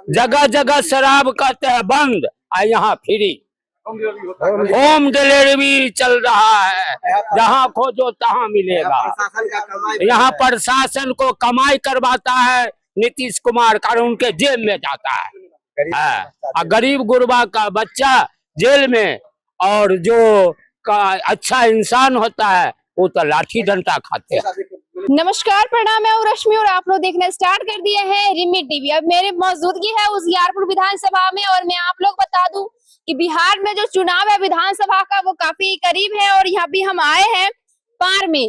जगह जगह शराब कहते हैं बंद, और यहाँ फ्री होम डिलीवरी चल रहा है। जहाँ खोजो तहाँ मिलेगा। यहाँ प्रशासन को कमाई करवाता है नीतीश कुमार, कारण उनके जेल में जाता है। और गरीब गुरबा का बच्चा जेल में, और जो अच्छा इंसान होता है वो तो लाठी डंडा खाते हैं। नमस्कार, प्रणाम, मैं हूं रश्मि और आप लोग देखना स्टार्ट कर दिए हैं रिमी टीवी। अब मेरी मौजूदगी है उजियारपुर विधानसभा में, और मैं आप लोग बता दूं कि बिहार में जो चुनाव है विधानसभा का वो काफी करीब है। और यहाँ भी हम आए हैं पार में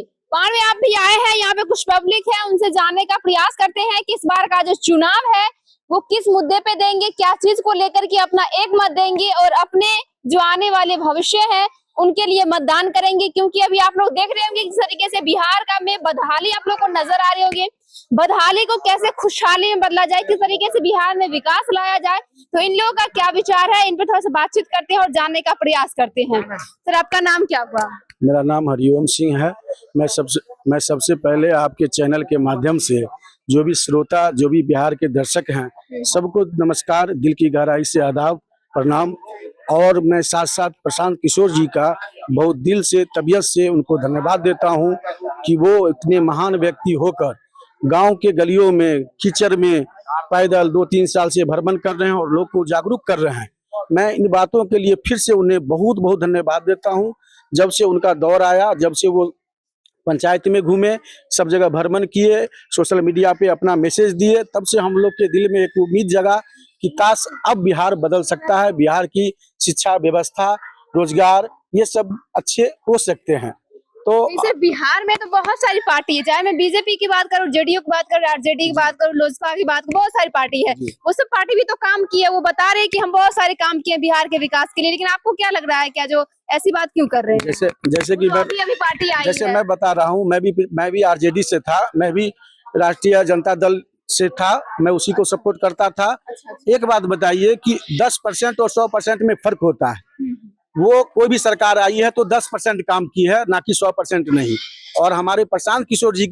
आप भी आए हैं। यहाँ पे कुछ पब्लिक है, उनसे जानने का प्रयास करते हैं कि इस बार का जो चुनाव है वो किस मुद्दे पे देंगे, क्या चीज को लेकर के अपना एक मत देंगे और अपने जो आने वाले भविष्य है उनके लिए मतदान करेंगे। क्योंकि अभी आप लोग देख रहे होंगे किस तरीके से बिहार का में बदहाली आप लोग को नजर आ रही होगी। बदहाली को कैसे खुशहाली में बदला जाए, किस तरीके से बिहार में विकास लाया जाए, तो इन लोगों का क्या विचार है, इन पर थोड़ा सा बातचीत करते हैं और जानने का प्रयास करते हैं। सर, आपका नाम क्या हुआ? मेरा नाम हरिओम सिंह है। मैं सबसे पहले आपके चैनल के माध्यम से जो भी श्रोता, जो भी बिहार के दर्शक हैं, सबको नमस्कार, दिल की गहराई से आदाब, प्रणाम। और मैं साथ साथ प्रशांत किशोर जी का बहुत दिल से, तबीयत से उनको धन्यवाद देता हूं कि वो इतने महान व्यक्ति होकर गांव के गलियों में कीचड़ में पैदल 2-3 साल से भ्रमण कर रहे हैं और लोग को जागरूक कर रहे हैं। मैं इन बातों के लिए फिर से उन्हें बहुत बहुत धन्यवाद देता हूं। जब से उनका दौर आया, जब से वो पंचायत में घूमे, सब जगह भ्रमण किए, सोशल मीडिया पे अपना मैसेज दिए, तब से हम लोग के दिल में एक उम्मीद जगा कि काश अब बिहार बदल सकता है, बिहार की शिक्षा व्यवस्था, रोजगार, ये सब अच्छे हो सकते हैं। तो जैसे बिहार में तो बहुत सारी पार्टी है, चाहे मैं बीजेपी की बात करूं, जेडीयू की बात करूं, आरजेडी की बात करूं, लोजपा की बात करूं, बहुत सारी पार्टी है। वो सब पार्टी भी तो काम की है, वो बता रहे हैं कि हम बहुत सारे काम किए बिहार के विकास के लिए। लेकिन आपको क्या लग रहा है, क्या जो ऐसी बात क्यों कर रहे हैं? जैसे कि अभी पार्टी आई जैसे है। मैं बता रहा हूँ, मैं भी आरजेडी से था, मैं भी राष्ट्रीय जनता दल से था, मैं उसी को सपोर्ट करता था। एक बात बताइए कि 10% और 100% में फर्क होता है। वो कोई भी सरकार आई है तो 10% काम की है, ना कि 100% नहीं। और हमारे प्रशांत किशोर जी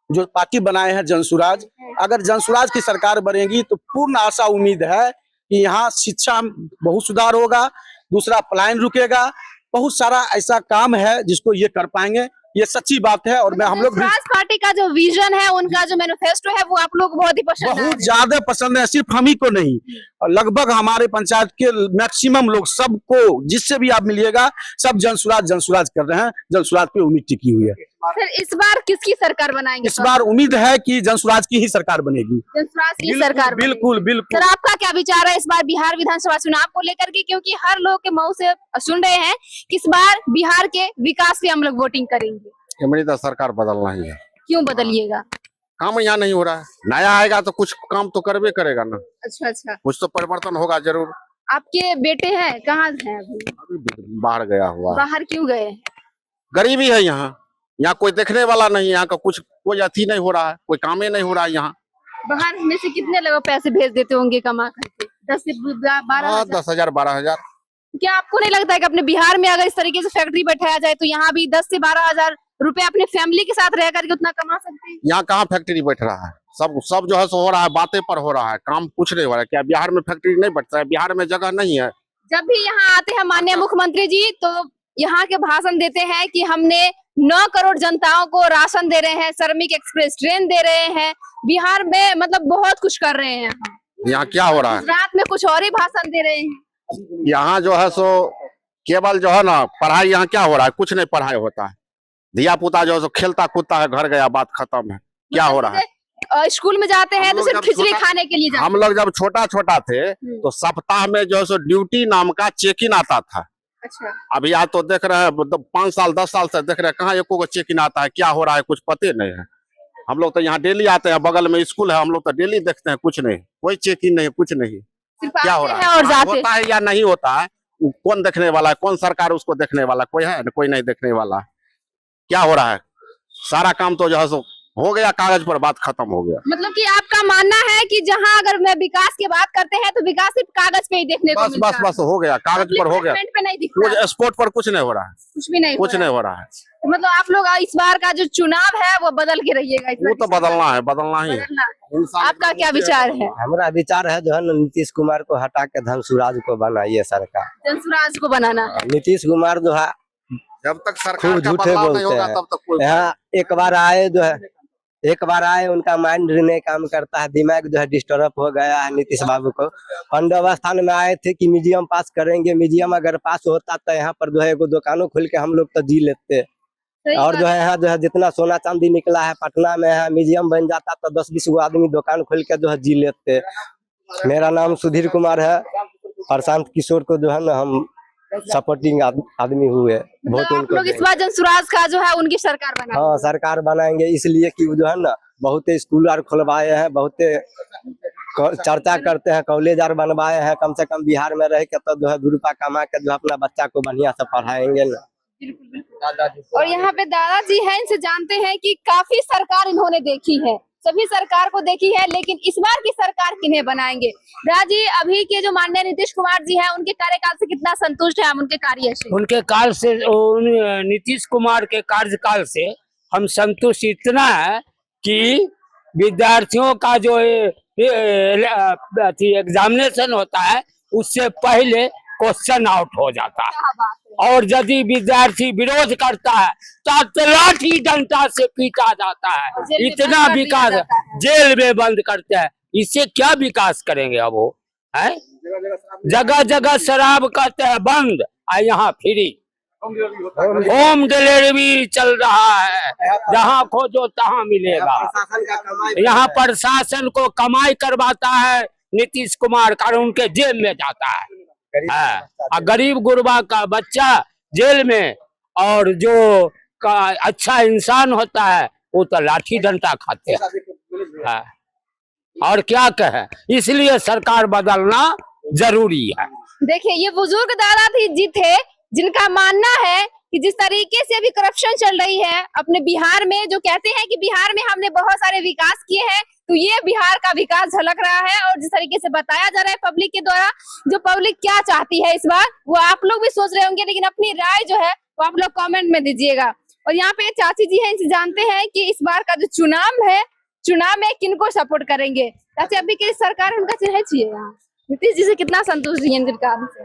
जो पार्टी बनाए हैं जनसुराज, अगर जनसुराज की सरकार बनेगी तो पूर्ण आशा उम्मीद है कि यहाँ शिक्षा बहुत सुधार होगा, दूसरा पलायन रुकेगा, बहुत सारा ऐसा काम है जिसको ये कर पाएंगे, ये सच्ची बात है। और मैं हम लोग पार्टी का जो विजन है, उनका जो मैनिफेस्टो है, वो आप लोग बहुत ही पसंद है। बहुत ज्यादा पसंद है, सिर्फ हम ही को नहीं, लगभग हमारे पंचायत के मैक्सिमम लोग, सबको जिससे भी आप मिलिएगा, सब जनसुराज कर रहे हैं, जनसुराज पे उम्मीद टिकी हुई है। सर, इस बार किसकी सरकार बनाएंगे? इस बार उम्मीद है कि जनसुराज की ही सरकार बनेगी। जनसुराज की सरकार बनेगी। बिल्कुल बिल्कुल। सर, आपका क्या विचार है इस बार बिहार विधानसभा चुनाव को लेकर के? क्योंकि हर लोग के मुंह से सुन रहे हैं कि इस बार बिहार के विकास पे हम लोग वोटिंग करेंगे। मेरी तो सरकार बदलना ही है। क्यों बदलिएगा? काम यहाँ नहीं हो रहा है, नया आएगा तो कुछ काम तो करवे करेगा ना। अच्छा, कुछ तो परिवर्तन होगा जरूर। आपके बेटे हैं, कहाँ हैं अभी? बाहर गया हुआ। बाहर क्यों गए? गरीबी है यहाँ कोई देखने वाला नहीं, यहाँ का कुछ कोई अथी नहीं हो रहा है, कोई काम ही नहीं हो रहा है यहाँ। बाहर में से कितने लोग पैसे भेज देते होंगे कमा करके? 10 से 12 10,000 12,000। क्या आपको नहीं लगता है कि अपने बिहार में अगर इस तरीके से फैक्ट्री बैठाया जाए तो यहाँ भी 10 से 12,000 रुपए अपने फैमिली के साथ रह करके उतना कमा सकते हैं? यहाँ कहाँ फैक्ट्री बैठ रहा है, सब जो है सो हो रहा है, बातें पर हो रहा है, काम कुछ नहीं हो रहा है। क्या बिहार में फैक्ट्री नहीं बैठता है? बिहार में जगह नहीं है। जब भी यहाँ आते हैं माननीय मुख्यमंत्री जी, तो यहाँ के भाषण देते हैं कि हमने 9 करोड़ जनताओं को राशन दे रहे हैं, श्रमिक एक्सप्रेस ट्रेन दे रहे हैं, बिहार में मतलब बहुत कुछ कर रहे हैं। यहाँ क्या हो रहा है? रात में कुछ और ही भाषण दे रहे हैं। यहाँ जो है सो केवल जो है ना पढ़ाई, यहाँ क्या हो रहा है? कुछ नहीं पढ़ाई होता है, धिया पुता जो है सो खेलता कूदता है, घर गया, बात खत्म है। क्या हो रहा है? स्कूल में जाते हैं तो सिर्फ खिचड़ी खाने के लिए जाते हैं। हम लोग जब छोटा थे तो सप्ताह में जो है सो ड्यूटी नाम का चेक इन आता था। अच्छा। अभी आज तो देख रहे हैं 5 साल 10 साल से देख रहे हैं, कहाँ एको को चेक इन आता है, क्या हो रहा है कुछ पते नहीं है। हम लोग तो यहाँ डेली आते हैं, बगल में स्कूल है, हम लोग तो डेली देखते हैं, कुछ नहीं, कोई चेक इन नहीं, कुछ नहीं। क्या हो रहा है? और जाते होता है या नहीं होता है, कौन देखने वाला है? कौन सरकार उसको देखने वाला? कोई है? कोई नहीं देखने वाला। क्या हो रहा है? सारा काम तो जो है सो हो गया, कागज पर बात खत्म हो गया। मतलब कि आपका मानना है कि जहां अगर मैं विकास की बात करते हैं तो विकास सिर्फ कागज पे ही देखने को मिलता है। बस हो गया, कागज पर हो गया, पे नहीं दिखता। स्पोर्ट पर कुछ नहीं हो रहा है, कुछ भी नहीं कुछ नहीं हो रहा है। तो मतलब आप लोग इस बार का जो चुनाव है वो बदल के रहिएगा, इस वो तो बार बदलना ही है। बदलना। आपका क्या विचार है? हमारा विचार है जो है ना, नीतीश कुमार को हटा के धनसुराज को बनाइए सरकार। जनसुराज को बनाना है। नीतीश कुमार जो है जब तक सरकार खूब का झूठे बदलाव नहीं बोलते होगा हैं। तब तक कोई यहाँ एक बार आए उनका माइंड नहीं काम करता है, दिमाग जो है डिस्टर्ब हो गया है नीतीश बाबू को। पांडवस्थान में आए थे कि म्यूजियम पास करेंगे, म्यूजियम अगर पास होता तो यहाँ पर जो है एगो दुकानों खोल के हम लोग तो जी लेते। सही और बात जो है यहाँ जो है जितना सोना चांदी निकला है पटना में है, म्यूजियम बन जाता तो 10-20 गो आदमी दुकान खोल के जो है जी लेते। मेरा नाम सुधीर कुमार है। प्रशांत किशोर को जो है ना हम सपोर्टिंग आदमी हुए, मतलब वोट आप उनको लोग इस देंगे। बार जनसुराज का जो है उनकी सरकार बना। हाँ सरकार बनाएंगे, इसलिए कि वो जो है ना बहुत स्कूल और खुलवाए हैं, बहुत चर्चा करते हैं, कॉलेज और बनवाए हैं। कम से कम बिहार में रह के तो जो है 2 रुपया कमा के जो अपना बच्चा को बढ़िया से पढ़ाएंगे ना। और यहाँ पे दादाजी हैं, इनसे जानते हैं कि काफी सरकार इन्होंने देखी है, सभी सरकार को देखी है, लेकिन इस बार की सरकार किन्हें बनाएंगे? राजी, अभी के जो माननीय नीतीश कुमार जी हैं उनके कार्यकाल से कितना संतुष्ट है हम उनके कार्य से? उनके काल से, नीतीश कुमार के कार्यकाल से हम संतुष्ट इतना है कि विद्यार्थियों का जो एग्जामिनेशन होता है उससे पहले क्वेश्चन आउट हो जाता है। क्या बात है। और यदि विद्यार्थी विरोध करता है तो लाठी डंडा से पीटा जाता और जेल है। में इतना बंद कर दिया विकास जाता है। जेल में बंद करते हैं। इससे क्या विकास करेंगे अब वो है? जगह जगह शराब कहते हैं बंद, और यहाँ फ्री होम डिलीवरी चल रहा है। जहाँ खोजो तहाँ मिलेगा। यहाँ प्रशासन को कमाई करवाता है नीतीश कुमार, कारण उनके जेब में जाता है। और गरीब गुरबा का बच्चा जेल में, और जो का अच्छा इंसान होता है वो तो लाठी डंडा खाते हैं। और क्या कहे, इसलिए सरकार बदलना जरूरी है। देखिए, ये बुजुर्ग दादाजी जी थे जिनका मानना है कि जिस तरीके से अभी करप्शन चल रही है अपने बिहार में, जो कहते हैं कि बिहार में हमने बहुत सारे विकास किए हैं, तो ये बिहार का विकास झलक रहा है। और जिस तरीके से बताया जा रहा है पब्लिक के द्वारा, जो पब्लिक क्या चाहती है इस बार, वो आप लोग भी सोच रहे होंगे, लेकिन अपनी राय जो है वो आप लोग कमेंट में दीजिएगा। और यहाँ पे चाची जी हैं, इनसे जानते हैं कि इस बार का जो चुनाव है, चुनाव में किनको सपोर्ट करेंगे? चाची, अभी की सरकार उनका चाहिए यहाँ नीतीश जी से कितना संतुष्ट हैं सरकार से?